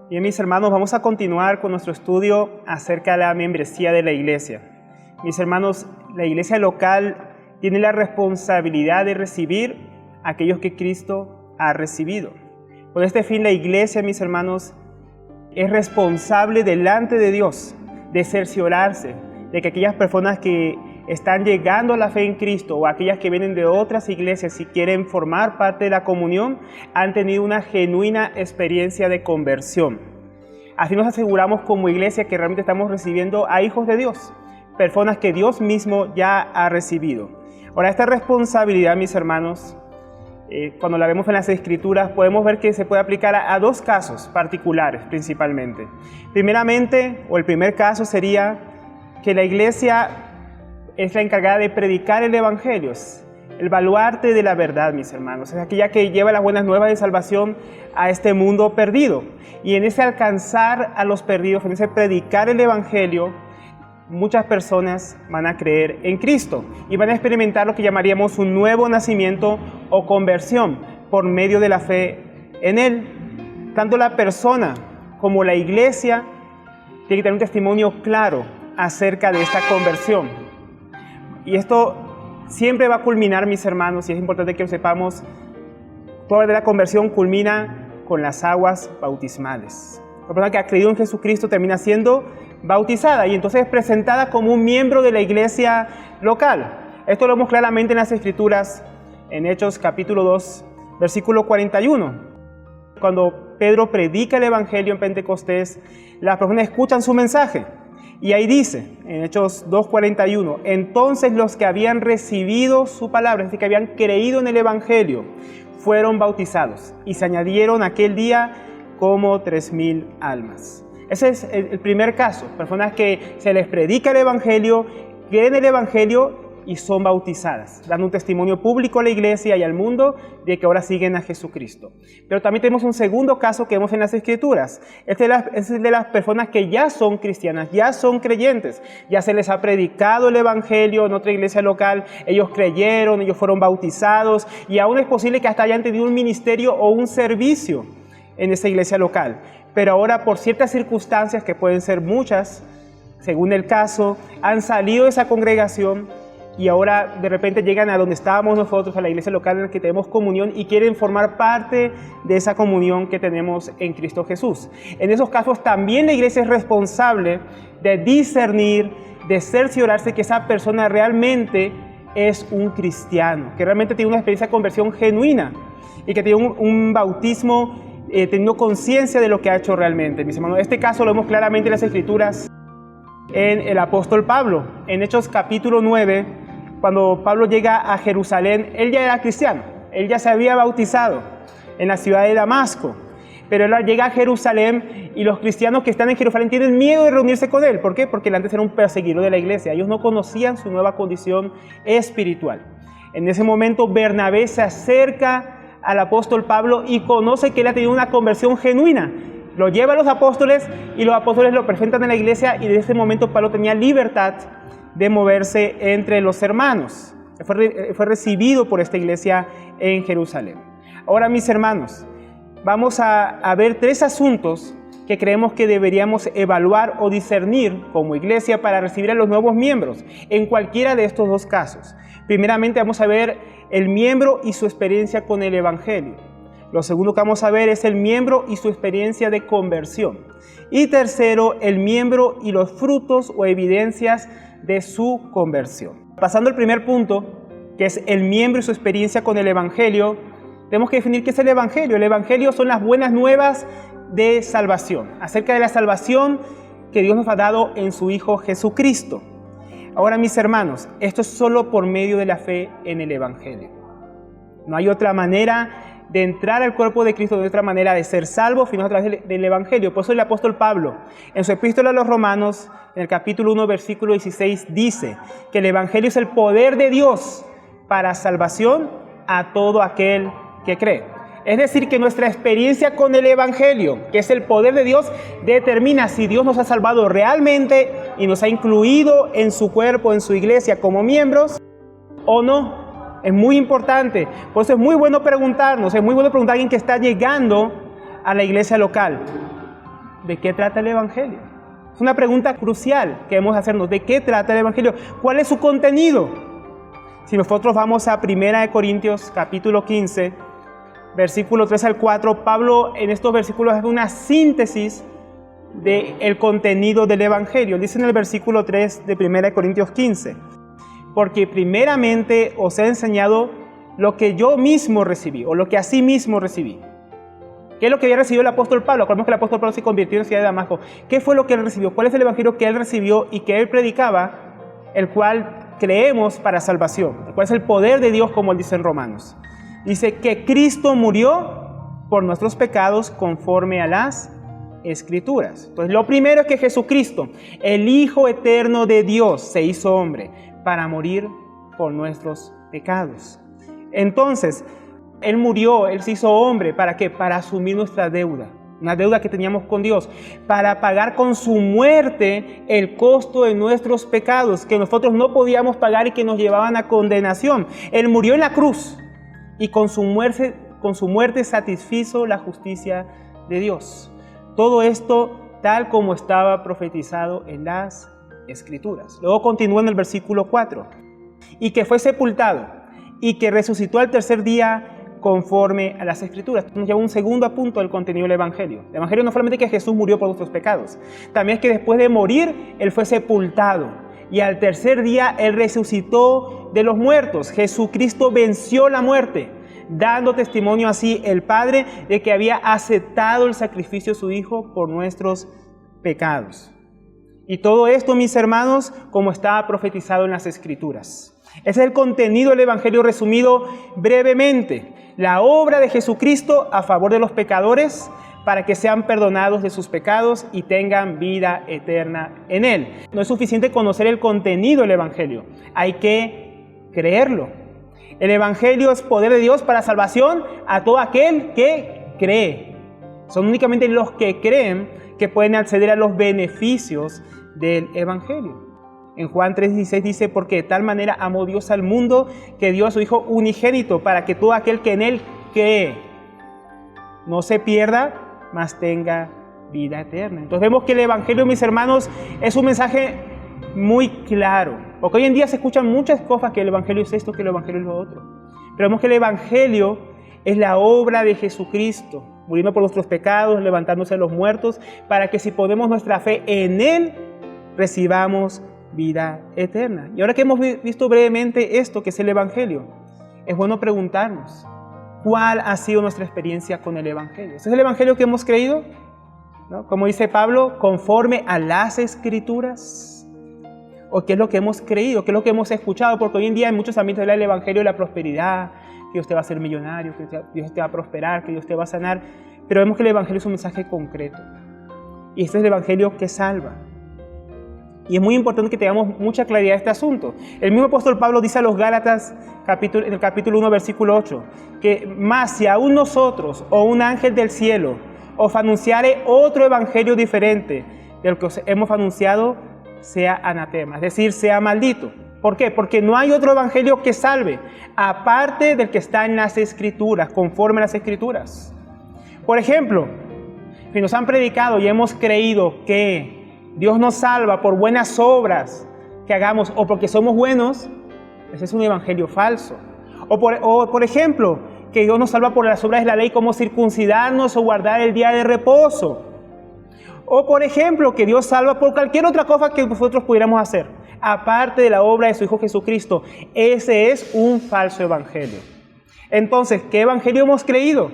Bien, mis hermanos, vamos a continuar con nuestro estudio acerca de la membresía de la iglesia. Mis hermanos, la iglesia local tiene la responsabilidad de recibir a aquellos que Cristo ha recibido. Con este fin, la iglesia, mis hermanos, es responsable delante de Dios de cerciorarse de que aquellas personas que están llegando a la fe en Cristo o aquellas que vienen de otras iglesias y quieren formar parte de la comunión han tenido una genuina experiencia de conversión. Así nos aseguramos como iglesia que realmente estamos recibiendo a hijos de Dios, personas que Dios mismo ya ha recibido. Ahora, esta responsabilidad, mis hermanos, cuando la vemos en las Escrituras, podemos ver que se puede aplicar a dos casos particulares principalmente. Primeramente, o el primer caso sería que la iglesia es la encargada de predicar el Evangelio, el baluarte de la verdad, mis hermanos. Es aquella que lleva las buenas nuevas de salvación a este mundo perdido. Y en ese alcanzar a los perdidos, en ese predicar el Evangelio, muchas personas van a creer en Cristo y van a experimentar lo que llamaríamos un nuevo nacimiento o conversión por medio de la fe en Él. Tanto la persona como la iglesia tiene que tener un testimonio claro acerca de esta conversión. Y esto siempre va a culminar, mis hermanos, y es importante que lo sepamos, toda la conversión culmina con las aguas bautismales. La persona que ha creído en Jesucristo termina siendo bautizada y entonces es presentada como un miembro de la iglesia local. Esto lo vemos claramente en las Escrituras, en Hechos capítulo 2, versículo 41. Cuando Pedro predica el Evangelio en Pentecostés, las personas escuchan su mensaje. Y ahí dice, en Hechos 2:41, entonces los que habían recibido su palabra, es decir, que habían creído en el Evangelio, fueron bautizados y se añadieron aquel día como 3,000 almas. Ese es el primer caso, personas que se les predica el Evangelio, creen el Evangelio y son bautizadas, dando un testimonio público a la iglesia y al mundo de que ahora siguen a Jesucristo. Pero también tenemos un segundo caso que vemos en las Escrituras. Este es el de las personas que ya son cristianas, ya son creyentes, ya se les ha predicado el Evangelio en otra iglesia local, ellos creyeron, ellos fueron bautizados y aún es posible que hasta hayan tenido un ministerio o un servicio en esa iglesia local. Pero ahora, por ciertas circunstancias, que pueden ser muchas, según el caso, han salido de esa congregación y ahora de repente llegan a donde estábamos nosotros, a la iglesia local en la que tenemos comunión y quieren formar parte de esa comunión que tenemos en Cristo Jesús. En esos casos también la iglesia es responsable de discernir, de cerciorarse que esa persona realmente es un cristiano, que realmente tiene una experiencia de conversión genuina y que tiene un bautismo teniendo conciencia de lo que ha hecho realmente. Mis hermanos, este caso lo vemos claramente en las Escrituras en el apóstol Pablo. En Hechos capítulo 9, cuando Pablo llega a Jerusalén, él ya era cristiano, él ya se había bautizado en la ciudad de Damasco, pero él llega a Jerusalén y los cristianos que están en Jerusalén tienen miedo de reunirse con él. ¿Por qué? Porque él antes era un perseguidor de la iglesia, ellos no conocían su nueva condición espiritual. En ese momento Bernabé se acerca al apóstol Pablo y conoce que él ha tenido una conversión genuina. Lo lleva a los apóstoles y los apóstoles lo presentan en la iglesia y desde ese momento Pablo tenía libertad de moverse entre los hermanos. Fue recibido por esta iglesia en Jerusalén. Ahora, mis hermanos, vamos a ver tres asuntos que creemos que deberíamos evaluar o discernir como iglesia para recibir a los nuevos miembros en cualquiera de estos dos casos. Primeramente vamos a ver el miembro y su experiencia con el Evangelio. Lo segundo que vamos a ver es el miembro y su experiencia de conversión. Y tercero, el miembro y los frutos o evidencias de su conversión. Pasando al primer punto, que es el miembro y su experiencia con el Evangelio, tenemos que definir qué es el Evangelio. El Evangelio son las buenas nuevas de salvación, acerca de la salvación que Dios nos ha dado en su Hijo Jesucristo. Ahora, mis hermanos, esto es solo por medio de la fe en el Evangelio. No hay otra manera de entrar al cuerpo de Cristo, de otra manera de ser salvo, sino a través del Evangelio. Por eso el apóstol Pablo, en su epístola a los Romanos, en el capítulo 1, versículo 16, dice que el Evangelio es el poder de Dios para salvación a todo aquel que cree. Es decir, que nuestra experiencia con el Evangelio, que es el poder de Dios, determina si Dios nos ha salvado realmente y nos ha incluido en su cuerpo, en su iglesia como miembros o no. Es muy importante. Por eso es muy bueno preguntarnos, es muy bueno preguntar a alguien que está llegando a la iglesia local. ¿de qué trata el Evangelio? Es una pregunta crucial que debemos hacernos. ¿De qué trata el Evangelio? ¿Cuál es su contenido? Si nosotros vamos a 1 Corintios capítulo 15, versículo 3 al 4, Pablo en estos versículos hace una síntesis del contenido del Evangelio. Dice en el versículo 3 de 1 Corintios 15, porque primeramente os he enseñado lo que yo mismo recibí, o lo que así mismo recibí. ¿Qué es lo que había recibido el apóstol Pablo? Acordemos que el apóstol Pablo se convirtió en ciudad de Damasco. ¿Qué fue lo que él recibió? ¿Cuál es el evangelio que él recibió y que él predicaba, el cual creemos para salvación? ¿Cuál es el poder de Dios, como él dice en Romanos? Dice que Cristo murió por nuestros pecados conforme a las Escrituras. Entonces, lo primero es que Jesucristo, el Hijo eterno de Dios, se hizo hombre para morir por nuestros pecados. Entonces, Él murió, Él se hizo hombre, ¿para qué? Para asumir nuestra deuda, una deuda que teníamos con Dios, para pagar con su muerte el costo de nuestros pecados, que nosotros no podíamos pagar y que nos llevaban a condenación. Él murió en la cruz y con su muerte satisfizo la justicia de Dios. Todo esto tal como estaba profetizado en las Escrituras. Luego continúa en el versículo 4. Y que fue sepultado y que resucitó al tercer día conforme a las Escrituras. Nos lleva un segundo punto del contenido del Evangelio. El Evangelio no solamente que Jesús murió por nuestros pecados, también es que después de morir, Él fue sepultado y al tercer día Él resucitó de los muertos. Jesucristo venció la muerte, dando testimonio así el Padre de que había aceptado el sacrificio de su Hijo por nuestros pecados. Y todo esto, mis hermanos, como estaba profetizado en las Escrituras. Ese es el contenido del Evangelio resumido brevemente. La obra de Jesucristo a favor de los pecadores para que sean perdonados de sus pecados y tengan vida eterna en Él. No es suficiente conocer el contenido del Evangelio, hay que creerlo. El Evangelio es poder de Dios para salvación a todo aquel que cree. Son únicamente los que creen que pueden acceder a los beneficios del Evangelio. En Juan 3:16 dice, porque de tal manera amó Dios al mundo que dio a su Hijo unigénito para que todo aquel que en Él cree no se pierda, mas tenga vida eterna. Entonces vemos que el Evangelio, mis hermanos, es un mensaje muy claro. Porque hoy en día se escuchan muchas cosas, que el Evangelio es esto, que el Evangelio es lo otro. Pero vemos que el Evangelio es la obra de Jesucristo, muriendo por nuestros pecados, levantándose de los muertos, para que si ponemos nuestra fe en Él, recibamos vida eterna. Y ahora que hemos visto brevemente esto, que es el Evangelio, es bueno preguntarnos, ¿cuál ha sido nuestra experiencia con el Evangelio? ¿Este es el Evangelio que hemos creído? ¿No? Como dice Pablo, conforme a las Escrituras. ¿O qué es lo que hemos creído? ¿Qué es lo que hemos escuchado? Porque hoy en día en muchos ambientes habla del Evangelio de la prosperidad, que Dios te va a hacer millonario, que Dios te va a prosperar, que Dios te va a sanar. Pero vemos que el Evangelio es un mensaje concreto. Y este es el Evangelio que salva. Y es muy importante que tengamos mucha claridad de este asunto. El mismo apóstol Pablo dice a los Gálatas, en el capítulo 1, versículo 8, que más si aún nosotros o un ángel del cielo os anunciare otro evangelio diferente del que os hemos anunciado, sea anatema, es decir, sea maldito. ¿Por qué? Porque no hay otro evangelio que salve, aparte del que está en las Escrituras, conforme a las Escrituras. Por ejemplo, si nos han predicado y hemos creído que Dios nos salva por buenas obras que hagamos o porque somos buenos, ese es un evangelio falso. O por ejemplo, que Dios nos salva por las obras de la ley como circuncidarnos o guardar el día de reposo. O por ejemplo, que Dios salva por cualquier otra cosa que nosotros pudiéramos hacer, aparte de la obra de su Hijo Jesucristo. Ese es un falso evangelio. Entonces, ¿qué evangelio hemos creído?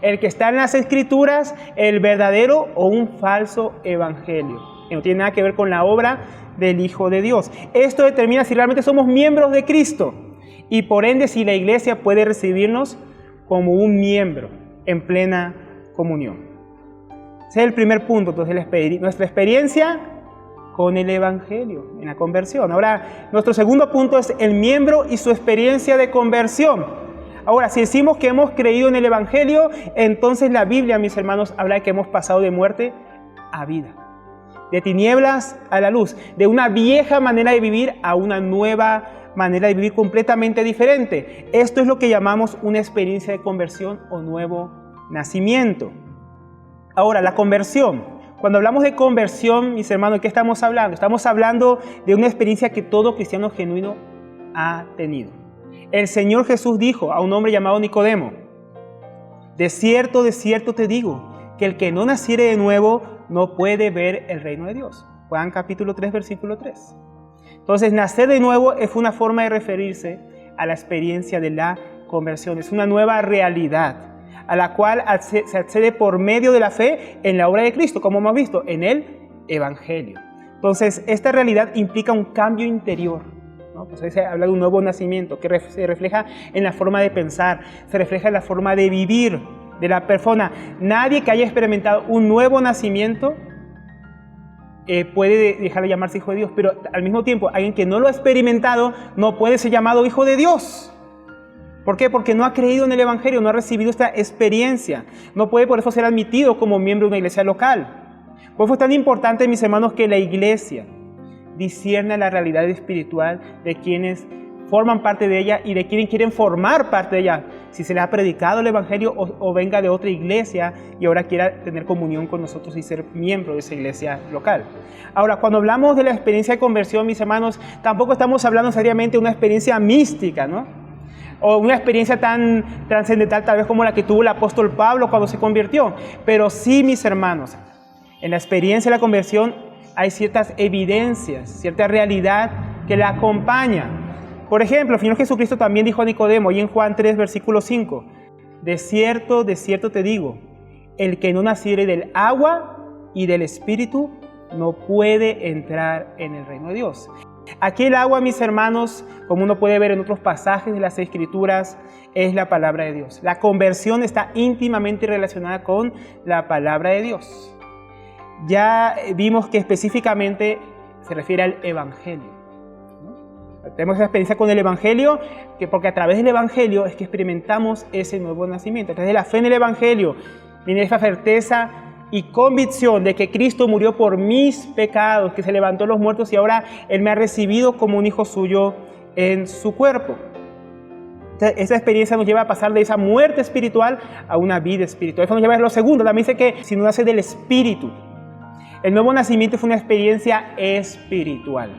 ¿El que está en las Escrituras, el verdadero, o un falso evangelio? Que no tiene nada que ver con la obra del Hijo de Dios. Esto determina si realmente somos miembros de Cristo y por ende si la iglesia puede recibirnos como un miembro en plena comunión. Ese es el primer punto, entonces nuestra experiencia con el Evangelio en la conversión. Ahora, nuestro segundo punto es el miembro y su experiencia de conversión. Ahora, si decimos que hemos creído en el Evangelio, entonces la Biblia, mis hermanos, habla de que hemos pasado de muerte a vida, de tinieblas a la luz, de una vieja manera de vivir a una nueva manera de vivir completamente diferente. Esto es lo que llamamos una experiencia de conversión o nuevo nacimiento. Ahora, la conversión, Cuando hablamos de conversión, mis hermanos, ¿de qué estamos hablando? Estamos hablando de una experiencia que todo cristiano genuino ha tenido. El Señor Jesús dijo a un hombre llamado Nicodemo: de cierto te digo, que el que no naciere de nuevo no puede ver el reino de Dios. Juan capítulo 3, versículo 3. Entonces, nacer de nuevo es una forma de referirse a la experiencia de la conversión. Es una nueva realidad a la cual se accede por medio de la fe en la obra de Cristo, como hemos visto, en el Evangelio. Entonces, esta realidad implica un cambio interior, ¿no? Pues se habla de un nuevo nacimiento que se refleja en la forma de pensar, se refleja en la forma de vivir de la persona. Nadie que haya experimentado un nuevo nacimiento puede dejar de llamarse hijo de Dios, pero al mismo tiempo, alguien que no lo ha experimentado no puede ser llamado hijo de Dios. ¿Por qué? Porque no ha creído en el Evangelio, no ha recibido esta experiencia. No puede por eso ser admitido como miembro de una iglesia local. Por eso es tan importante, mis hermanos, que la iglesia discierna la realidad espiritual de quienes forman parte de ella y de quienes quieren formar parte de ella. Si se les ha predicado el Evangelio o venga de otra iglesia y ahora quiera tener comunión con nosotros y ser miembro de esa iglesia local. Ahora, cuando hablamos de la experiencia de conversión, mis hermanos, tampoco estamos hablando seriamente de una experiencia mística, ¿no? O una experiencia tan trascendental tal vez como la que tuvo el apóstol Pablo cuando se convirtió. Pero sí, mis hermanos, en la experiencia de la conversión hay ciertas evidencias, cierta realidad que la acompaña. Por ejemplo, el Señor Jesucristo también dijo a Nicodemo, y en Juan 3, versículo 5, de cierto te digo, el que no naciere del agua y del Espíritu no puede entrar en el reino de Dios. Aquí el agua, mis hermanos, como uno puede ver en otros pasajes de las Escrituras, es la palabra de Dios. La conversión está íntimamente relacionada con la palabra de Dios. Ya vimos que específicamente se refiere al Evangelio, ¿no? Tenemos esa experiencia con el Evangelio, porque a través del Evangelio es que experimentamos ese nuevo nacimiento. A través de la fe en el Evangelio viene esa certeza y convicción de que Cristo murió por mis pecados, que se levantó de los muertos y ahora Él me ha recibido como un hijo suyo en su cuerpo. Esa experiencia nos lleva a pasar de esa muerte espiritual a una vida espiritual. Eso nos lleva a lo segundo. También dice que si no nace del Espíritu. El nuevo nacimiento fue una experiencia espiritual,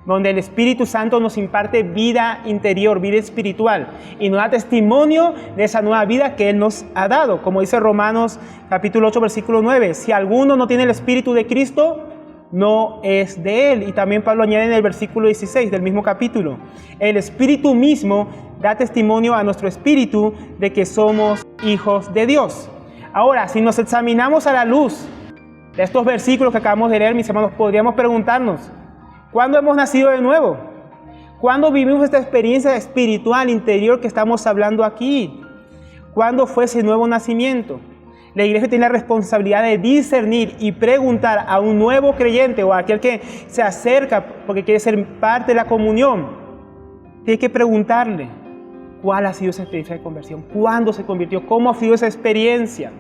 donde el Espíritu Santo nos imparte vida interior, vida espiritual, y nos da testimonio de esa nueva vida que Él nos ha dado. Como dice Romanos capítulo 8, versículo 9, si alguno no tiene el Espíritu de Cristo, no es de Él. Y también Pablo añade en el versículo 16 del mismo capítulo, el Espíritu mismo da testimonio a nuestro espíritu de que somos hijos de Dios. Ahora, si nos examinamos a la luz de estos versículos que acabamos de leer, mis hermanos, podríamos preguntarnos, ¿cuándo hemos nacido de nuevo? ¿Cuándo vivimos esta experiencia espiritual interior que estamos hablando aquí? ¿Cuándo fue ese nuevo nacimiento? La iglesia tiene la responsabilidad de discernir y preguntar a un nuevo creyente o a aquel que se acerca porque quiere ser parte de la comunión. Tiene que preguntarle cuál ha sido esa experiencia de conversión, cuándo se convirtió, cómo ha sido esa experiencia,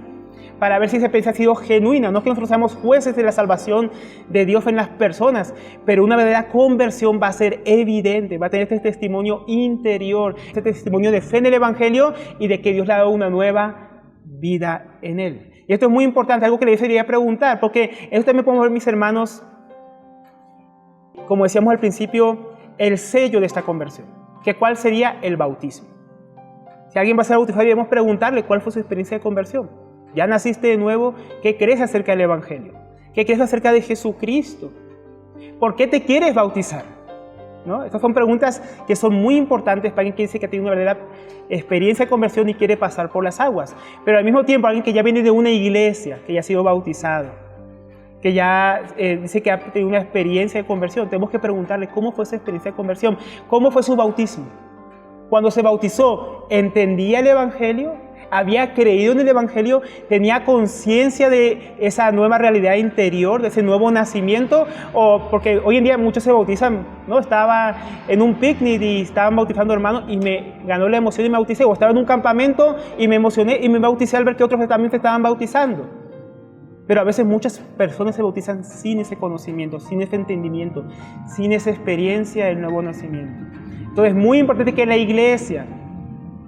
para ver si esa experiencia ha sido genuina. No es que nosotros seamos jueces de la salvación de Dios en las personas, pero una verdadera conversión va a ser evidente, va a tener este testimonio interior, este testimonio de fe en el Evangelio y de que Dios le ha dado una nueva vida en Él. Y esto es muy importante, algo que le debería preguntar, porque esto también podemos ver, mis hermanos, como decíamos al principio, el sello de esta conversión, que cuál sería el bautismo. Si alguien va a ser bautizado, debemos preguntarle cuál fue su experiencia de conversión. ¿Ya naciste de nuevo? ¿Qué crees acerca del Evangelio? ¿Qué crees acerca de Jesucristo? ¿Por qué te quieres bautizar? ¿No? Estas son preguntas que son muy importantes para alguien que dice que tiene una verdadera experiencia de conversión y quiere pasar por las aguas. Pero al mismo tiempo, alguien que ya viene de una iglesia, que ya ha sido bautizado, que ya dice que ha tenido una experiencia de conversión, tenemos que preguntarle cómo fue esa experiencia de conversión, cómo fue su bautismo. Cuando se bautizó, ¿entendía el Evangelio? ¿Había creído en el Evangelio? ¿Tenía conciencia de esa nueva realidad interior, de ese nuevo nacimiento? O porque hoy en día muchos se bautizan, ¿no? Estaba en un picnic y estaban bautizando hermanos y me ganó la emoción y me bauticé. O estaba en un campamento y me emocioné y me bauticé al ver que otros también se estaban bautizando. Pero a veces muchas personas se bautizan sin ese conocimiento, sin ese entendimiento, sin esa experiencia del nuevo nacimiento. Entonces es muy importante que en la iglesia,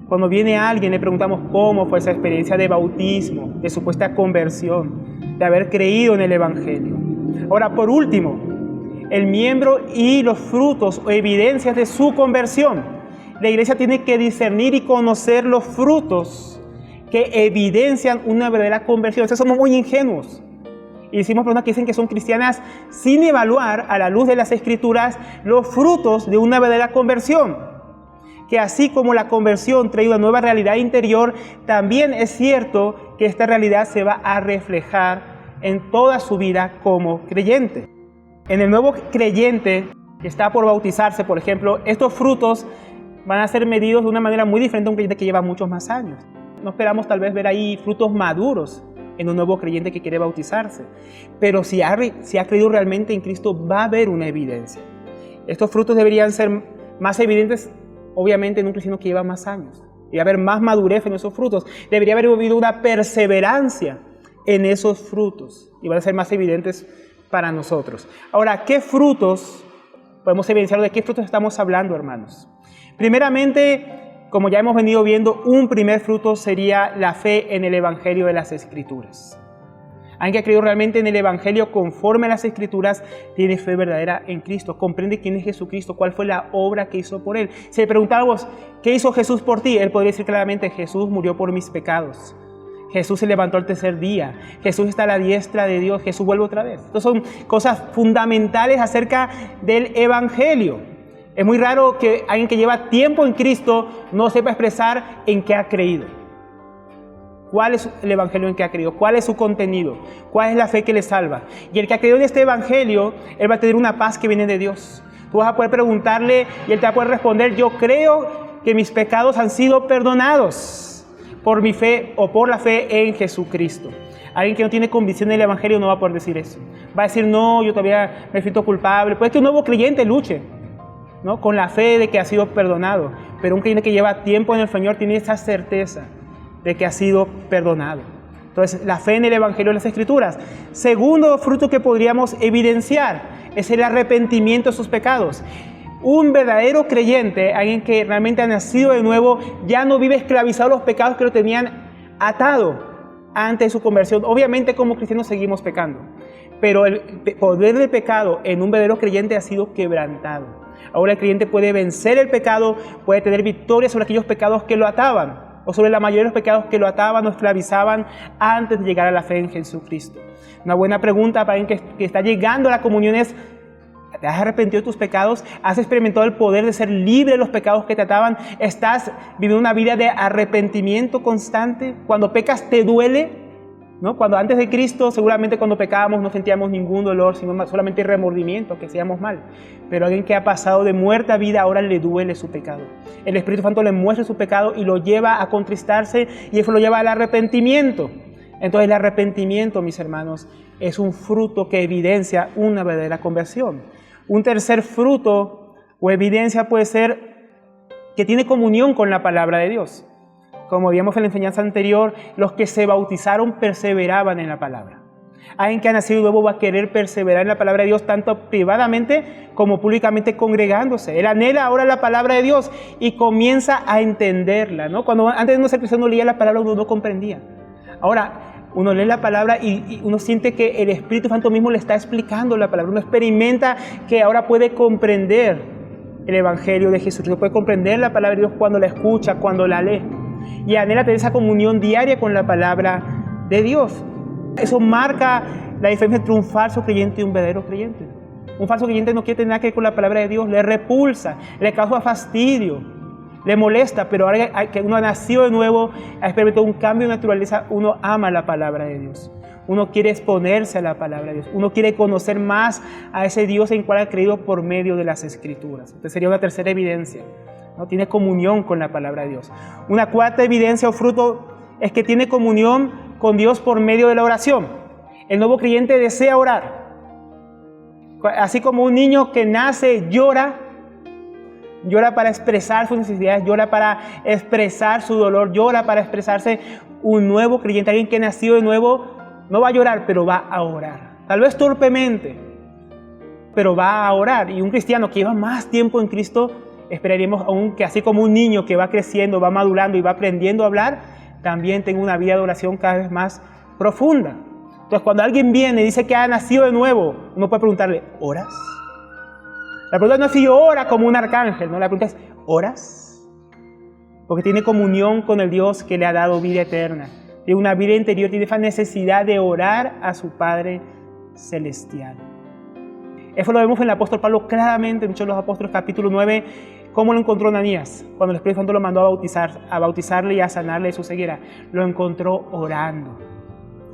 cuando viene alguien, le preguntamos cómo fue esa experiencia de bautismo, de supuesta conversión. de haber creído en el Evangelio. Ahora, por último, el miembro y los frutos o evidencias de su conversión. La iglesia tiene que discernir y conocer los frutos que evidencian una verdadera conversión. Entonces somos muy ingenuos y decimos personas que dicen que son cristianas sin evaluar a la luz de las Escrituras los frutos de una verdadera conversión. Que así como la conversión trae una nueva realidad interior, también es cierto que esta realidad se va a reflejar en toda su vida como creyente. En el nuevo creyente que está por bautizarse, por ejemplo, estos frutos van a ser medidos de una manera muy diferente a un creyente que lleva muchos más años. No esperamos tal vez ver ahí frutos maduros en un nuevo creyente que quiere bautizarse. Pero si ha creído realmente en Cristo, va a haber una evidencia. Estos frutos deberían ser más evidentes, obviamente, en un cristiano que lleva más años. Debería haber más madurez en esos frutos. Debería haber habido una perseverancia en esos frutos. Y van a ser más evidentes para nosotros. Ahora, ¿qué frutos podemos evidenciar? ¿De qué frutos estamos hablando, hermanos? Primeramente, como ya hemos venido viendo, un primer fruto sería la fe en el Evangelio de las Escrituras. Alguien que ha creído realmente en el Evangelio conforme a las Escrituras tiene fe verdadera en Cristo, comprende quién es Jesucristo, cuál fue la obra que hizo por él. Si le preguntáramos, ¿qué hizo Jesús por ti? Él podría decir claramente, Jesús murió por mis pecados. Jesús se levantó al tercer día. Jesús está a la diestra de Dios. Jesús vuelve otra vez. Estas son cosas fundamentales acerca del Evangelio. Es muy raro que alguien que lleva tiempo en Cristo no sepa expresar en qué ha creído. ¿Cuál es el Evangelio en que ha creído? ¿Cuál es su contenido? ¿Cuál es la fe que le salva? Y el que ha creído en este Evangelio, él va a tener una paz que viene de Dios. Tú vas a poder preguntarle y él te va a poder responder, yo creo que mis pecados han sido perdonados por mi fe o por la fe en Jesucristo. Alguien que no tiene convicción en el Evangelio no va a poder decir eso. Va a decir, no, yo todavía me siento culpable. Puede que un nuevo creyente luche, ¿no?, con la fe de que ha sido perdonado. Pero un creyente que lleva tiempo en el Señor tiene esa certeza de que ha sido perdonado. Entonces, la fe en el Evangelio de las Escrituras. Segundo fruto que podríamos evidenciar es el arrepentimiento de sus pecados. Un verdadero creyente, alguien que realmente ha nacido de nuevo, ya no vive esclavizado a los pecados que lo tenían atado antes de su conversión. Obviamente como cristianos seguimos pecando, pero el poder del pecado en un verdadero creyente ha sido quebrantado. Ahora el creyente puede vencer el pecado, puede tener victoria sobre aquellos pecados que lo ataban, o sobre la mayoría de los pecados que lo ataban o esclavizaban antes de llegar a la fe en Jesucristo. Una buena pregunta para alguien que está llegando a la comunión es, ¿te has arrepentido de tus pecados? ¿Has experimentado el poder de ser libre de los pecados que te ataban? ¿Estás viviendo una vida de arrepentimiento constante? Cuando pecas, ¿te duele? ¿No? Cuando antes de Cristo, seguramente cuando pecábamos no sentíamos ningún dolor, sino solamente remordimiento, que hacíamos mal. Pero alguien que ha pasado de muerte a vida, ahora le duele su pecado. El Espíritu Santo le muestra su pecado y lo lleva a contristarse y eso lo lleva al arrepentimiento. Entonces el arrepentimiento, mis hermanos, es un fruto que evidencia una verdadera conversión. Un tercer fruto o evidencia puede ser que tiene comunión con la palabra de Dios. Como vimos en la enseñanza anterior, los que se bautizaron perseveraban en la palabra. Alguien que ha nacido nuevo va a querer perseverar en la palabra de Dios tanto privadamente como públicamente congregándose. Él anhela ahora la palabra de Dios y comienza a entenderla, ¿no? Cuando antes de no ser cristiano leía la palabra uno no comprendía. Ahora uno lee la palabra y uno siente que el Espíritu Santo mismo le está explicando la palabra. Uno experimenta que ahora puede comprender el Evangelio de Jesucristo, puede comprender la palabra de Dios cuando la escucha, cuando la lee. Y anhela tener esa comunión diaria con la palabra de Dios. Eso marca la diferencia entre un falso creyente y un verdadero creyente. Un falso creyente no quiere tener nada que ver con la palabra de Dios, le repulsa, le causa fastidio, le molesta, pero ahora que uno ha nacido de nuevo, ha experimentado un cambio de naturaleza, uno ama la palabra de Dios. Uno quiere exponerse a la palabra de Dios. Uno quiere conocer más a ese Dios en el cual ha creído por medio de las Escrituras. Entonces sería una tercera evidencia, ¿no? Tiene comunión con la palabra de Dios. Una cuarta evidencia o fruto es que tiene comunión con Dios por medio de la oración. El nuevo creyente desea orar. Así como un niño que nace llora para expresar sus necesidades, llora para expresar su dolor, llora para expresarse. Un nuevo creyente, alguien que nació de nuevo, no va a llorar, pero va a orar. Tal vez torpemente, pero va a orar. Y un cristiano que lleva más tiempo en Cristo, esperaríamos aún que así como un niño que va creciendo, va madurando y va aprendiendo a hablar, también tenga una vida de oración cada vez más profunda. Entonces, cuando alguien viene y dice que ha nacido de nuevo, uno puede preguntarle, ¿oras? La pregunta no es si yo ora como un arcángel, ¿no? La pregunta es, ¿oras? Porque tiene comunión con el Dios que le ha dado vida eterna. Tiene una vida interior, tiene esa necesidad de orar a su Padre Celestial. Eso lo vemos en el apóstol Pablo claramente, en Hechos de los Apóstoles, capítulo 9, cómo lo encontró Ananías, cuando el Espíritu Santo lo mandó a bautizarle y a sanarle de su ceguera. Lo encontró orando.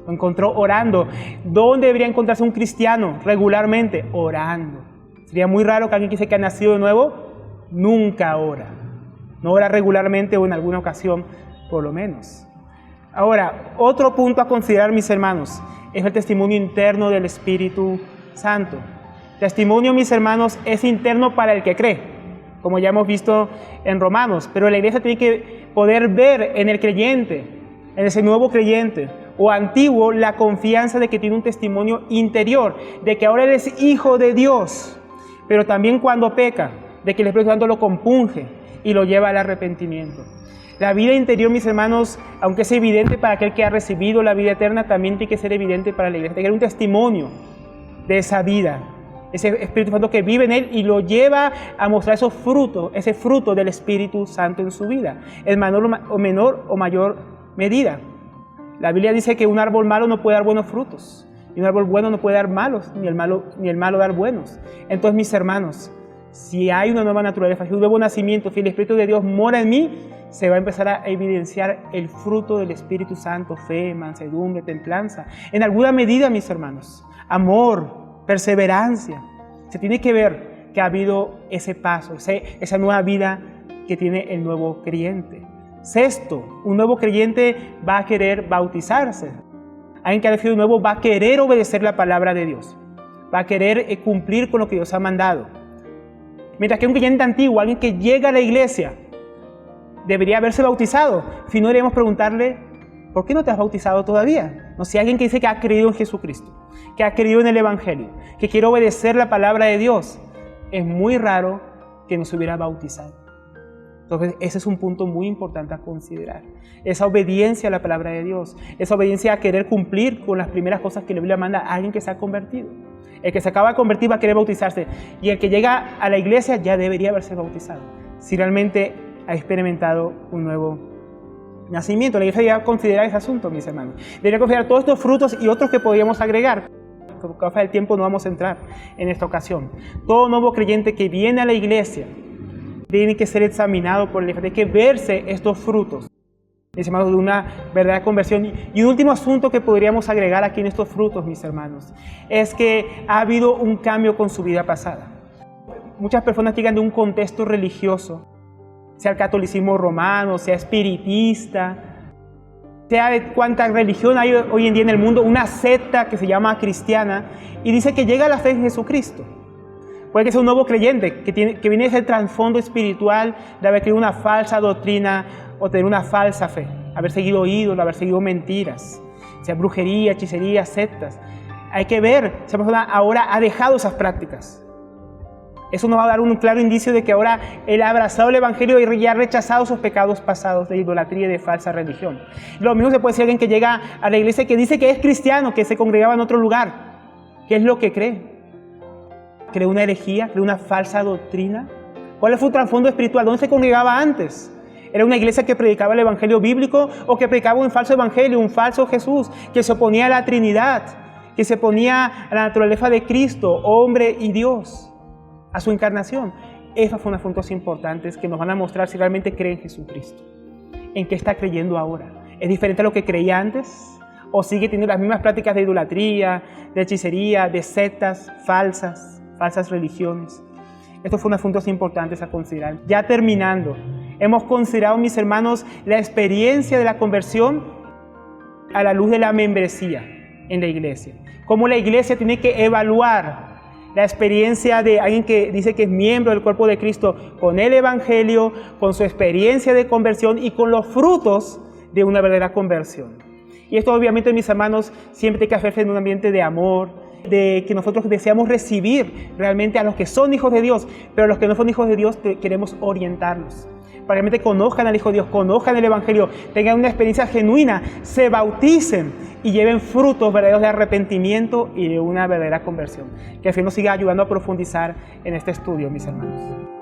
Lo encontró orando. ¿Dónde debería encontrarse un cristiano regularmente? Orando. Sería muy raro que alguien que dice que ha nacido de nuevo, nunca ora. No ora regularmente o en alguna ocasión, por lo menos. Ahora, otro punto a considerar, mis hermanos, es el testimonio interno del Espíritu Santo. Testimonio, mis hermanos, es interno para el que cree, como ya hemos visto en Romanos, pero la iglesia tiene que poder ver en el creyente, en ese nuevo creyente o antiguo, la confianza de que tiene un testimonio interior, de que ahora él es hijo de Dios, pero también cuando peca, de que el Espíritu Santo lo compunge y lo lleva al arrepentimiento. La vida interior, mis hermanos, aunque es evidente para aquel que ha recibido la vida eterna, también tiene que ser evidente para la iglesia. Tiene que haber un testimonio de esa vida, ese Espíritu Santo que vive en él y lo lleva a mostrar esos frutos, ese fruto del Espíritu Santo en su vida, en menor o mayor medida. La Biblia dice que un árbol malo no puede dar buenos frutos, y un árbol bueno no puede dar malos, ni el malo dar buenos. Entonces, mis hermanos, si hay una nueva naturaleza, si un nuevo nacimiento, si el Espíritu de Dios mora en mí, se va a empezar a evidenciar el fruto del Espíritu Santo: fe, mansedumbre, templanza. En alguna medida, mis hermanos, amor, perseverancia. Se tiene que ver que ha habido ese paso, esa nueva vida que tiene el nuevo creyente. Sexto, un nuevo creyente va a querer bautizarse. Alguien que ha nacido nuevo va a querer obedecer la palabra de Dios. Va a querer cumplir con lo que Dios ha mandado. Mientras que un creyente antiguo, alguien que llega a la iglesia, debería haberse bautizado. Si no, deberíamos preguntarle, ¿por qué no te has bautizado todavía? No sé, alguien que dice que ha creído en Jesucristo, que ha creído en el Evangelio, que quiere obedecer la palabra de Dios, es muy raro que no se hubiera bautizado. Entonces, ese es un punto muy importante a considerar. Esa obediencia a la palabra de Dios, esa obediencia a querer cumplir con las primeras cosas que la Biblia manda a alguien que se ha convertido. El que se acaba de convertir va a querer bautizarse, y el que llega a la iglesia ya debería haberse bautizado, si realmente ha experimentado un nuevo nacimiento. La iglesia debería considerar ese asunto, mis hermanos. Debería considerar todos estos frutos y otros que podríamos agregar. Por causa del tiempo no vamos a entrar en esta ocasión. Todo nuevo creyente que viene a la iglesia tiene que ser examinado por la iglesia, tiene que verse estos frutos, mis hermanos, de una verdadera conversión. Y un último asunto que podríamos agregar aquí en estos frutos, mis hermanos, es que ha habido un cambio con su vida pasada. Muchas personas llegan de un contexto religioso, sea el catolicismo romano, sea espiritista, sea de cuánta religión hay hoy en día en el mundo, una secta que se llama cristiana, y dice que llega a la fe en Jesucristo. Puede que sea un nuevo creyente que viene de ese trasfondo espiritual de haber creído una falsa doctrina o tener una falsa fe, haber seguido ídolos, haber seguido mentiras, sea brujería, hechicería, sectas. Hay que ver, esa persona ahora ha dejado esas prácticas. Eso nos va a dar un claro indicio de que ahora él ha abrazado el Evangelio y ha rechazado sus pecados pasados de idolatría y de falsa religión. Lo mismo se puede decir a alguien que llega a la iglesia que dice que es cristiano, que se congregaba en otro lugar. ¿Qué es lo que cree? ¿Cree una herejía? ¿Cree una falsa doctrina? ¿Cuál es su trasfondo espiritual? ¿Dónde se congregaba antes? ¿Era una iglesia que predicaba el Evangelio bíblico o que predicaba un falso Evangelio, un falso Jesús, que se oponía a la Trinidad, que se oponía a la naturaleza de Cristo, hombre y Dios, a su encarnación? Esos son asuntos importantes que nos van a mostrar si realmente cree en Jesucristo. ¿En qué está creyendo ahora? ¿Es diferente a lo que creía antes? ¿O sigue teniendo las mismas prácticas de idolatría, de hechicería, de sectas falsas religiones? Estos son asuntos importantes a considerar. Ya terminando, hemos considerado, mis hermanos, la experiencia de la conversión a la luz de la membresía en la iglesia. Cómo la iglesia tiene que evaluar la experiencia de alguien que dice que es miembro del cuerpo de Cristo con el Evangelio, con su experiencia de conversión y con los frutos de una verdadera conversión. Y esto, obviamente, mis hermanos, siempre tiene que hacerse en un ambiente de amor, de que nosotros deseamos recibir realmente a los que son hijos de Dios, pero a los que no son hijos de Dios queremos orientarlos, para que realmente conozcan al Hijo de Dios, conozcan el Evangelio, tengan una experiencia genuina, se bauticen y lleven frutos verdaderos de arrepentimiento y de una verdadera conversión. Que el Señor nos siga ayudando a profundizar en este estudio, mis hermanos.